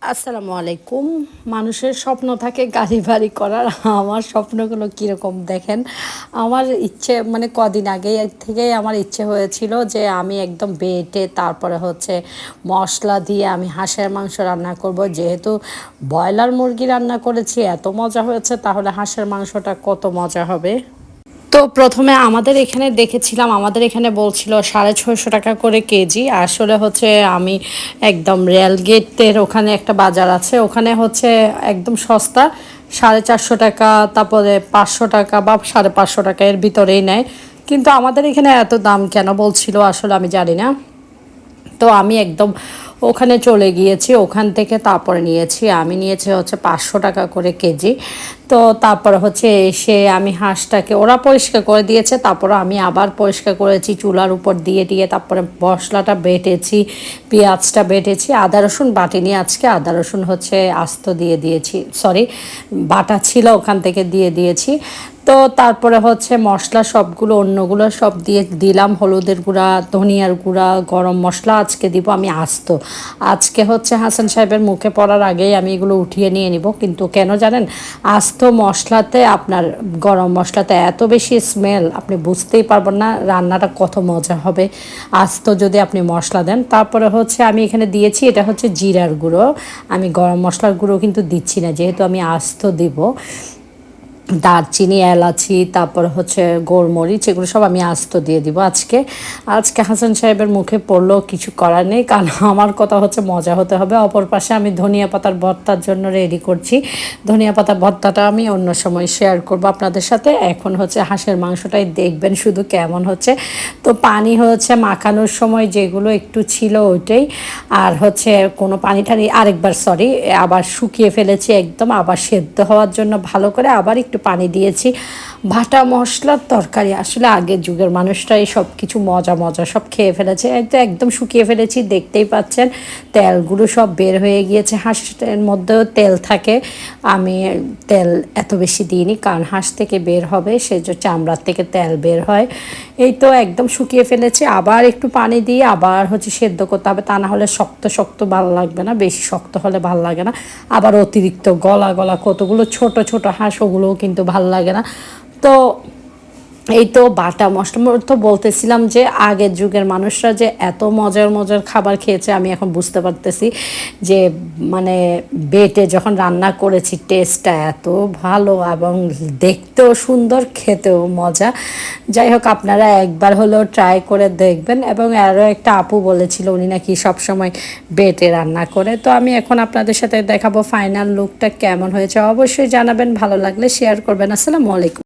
আসসালামু আলাইকুম। মানুষের স্বপ্ন থাকে গাড়ি বাড়ি করার। আমার স্বপ্নগুলো কীরকম দেখেন। আমার ইচ্ছে মানে কদিন আগে থেকেই আমার ইচ্ছে হয়েছিল যে আমি একদম বেটে তারপরে হচ্ছে মশলা দিয়ে আমি হাঁসের মাংস রান্না করব। যেহেতু ব্রয়লার মুরগি রান্না করেছি এত মজা হয়েছে, তাহলে হাঁসের মাংসটা কত মজা হবে। তো প্রথমে আমাদের এখানে দেখেছিলাম, আমাদের এখানে বলছিল 650 টাকা করে কেজি। আসলে হচ্ছে আমি একদম রেলগেটের ওখানে একটা বাজার আছে, ওখানে হচ্ছে একদম সস্তা 450 টাকা, তারপরে 500 টাকা বা 550 টাকা এর ভিতরেই নেয়। কিন্তু আমাদের এখানে এত দাম কেন বলছিল আসলে আমি জানি না। তো আমি একদম ওখানে চলে গিয়েছি, ওখান থেকে তারপরে নিয়েছি, আমি নিয়েছি হচ্ছে 500 টাকা করে কেজি। তো তারপরে হচ্ছে এসে আমি হাঁসটাকে ওরা পরিষ্কার করে দিয়েছে, তারপরে আমি আবার পরিষ্কার করেছি, চুলার উপর দিয়ে দিয়ে তারপরে মশলাটা বেটেছি, পেঁয়াজটা বেটেছি, আদা রসুন বাটিনি আজকে, আদা রসুন হচ্ছে আস্ত দিয়ে দিয়েছি, সরি বাটা ছিল ওখান থেকে দিয়ে দিয়েছি। তো তারপরে হচ্ছে মশলা সবগুলো অন্যগুলো সব দিয়ে দিলাম, হলুদের গুঁড়া, ধনিয়ার গুঁড়া, গরম মশলা আজকে দিব আমি আস্ত। আজকে হচ্ছে হাসান সাহেবের মুখে পড়ার আগেই আমি এগুলো উঠিয়ে নিয়ে নিব। কিন্তু কেন জানেন, আস্ত মশলাতে আপনার গরম মশলাতে এত বেশি স্মেল, আপনি বুঝতেই পারবেন না রান্নাটা কত মজা হবে আস্ত যদি আপনি মশলা দেন। তারপরে হচ্ছে আমি এখানে দিয়েছি, এটা হচ্ছে জিরার গুঁড়ো, আমি গরম মশলার গুঁড়ো কিন্তু দিচ্ছি না, যেহেতু আমি আস্ত দিব। দারচিনি, এলাচি, তারপর হচ্ছে গোলমরিচ, এগুলো সব আমি আস্ত দিয়ে দিব আজকে। আজকে হাসান সাহেবের মুখে পড়লেও কিছু করার নেই, কারণ আমার কথা হচ্ছে মজা হতে হবে। অপর পাশে আমি ধনিয়া পাতার ভর্তার জন্য রেডি করছি। ধনিয়া পাতার ভর্তাটা আমি অন্য সময় শেয়ার করব আপনাদের সাথে। এখন হচ্ছে হাঁসের মাংসটাই দেখবেন শুধু কেমন হচ্ছে। তো পানি হচ্ছে মাখানোর সময় যেগুলো একটু ছিল ওইটাই, আর হচ্ছে কোনো পানি টানি আরেকবার সরি আবার শুকিয়ে ফেলেছি একদম, আবার সেদ্ধ হওয়ার জন্য ভালো করে আবার একটু পানি দিয়েছি। বাটা মশলার তরকারি, আসলে আগের যুগের মানুষরাই সব কিছু মজা মজা সব খেয়ে ফেলেছে। এই তো একদম শুকিয়ে ফেলেছি, দেখতেই পাচ্ছেন তেলগুলো সব বের হয়ে গিয়েছে। হাঁসের মধ্যেও তেল থাকে, আমি তেল এত বেশি দিইনি, কারণ হাঁস থেকে বের হবে সেই যে চামড়ার থেকে তেল বের হয়। এই তো একদম শুকিয়ে ফেলেছি, আবার একটু পানি দিয়ে আবার হচ্ছে সেদ্ধ করতে হবে, তা না হলে শক্ত শক্ত ভালো লাগবে না, বেশি শক্ত হলে ভালো লাগে না। আবার অতিরিক্ত গলা গলা কতগুলো ছোট ছোট হাঁস, ওগুলোও কিন্তু ভালো লাগে না। তো এই তো বাটা মশলা তো বলতেছিলাম যে আগের যুগের মানুষরা যে এত মজার মজার খাবার খেয়েছে, আমি এখন বুঝতে পারতেছি যে মানে বেটে যখন রান্না করেছি টেস্টটা এত ভালো এবং দেখতেও সুন্দর, খেতেও মজা। যাই হোক, আপনারা একবার হলেও ট্রাই করে দেখবেন। এবং আরও একটা আপু বলেছিল উনি নাকি সবসময় বেটে রান্না করে। তো আমি এখন আপনাদের সাথে দেখাবো ফাইনাল লুকটা কেমন হয়েছে। অবশ্যই জানাবেন, ভালো লাগলে শেয়ার করবেন। আসসালামু আলাইকুম।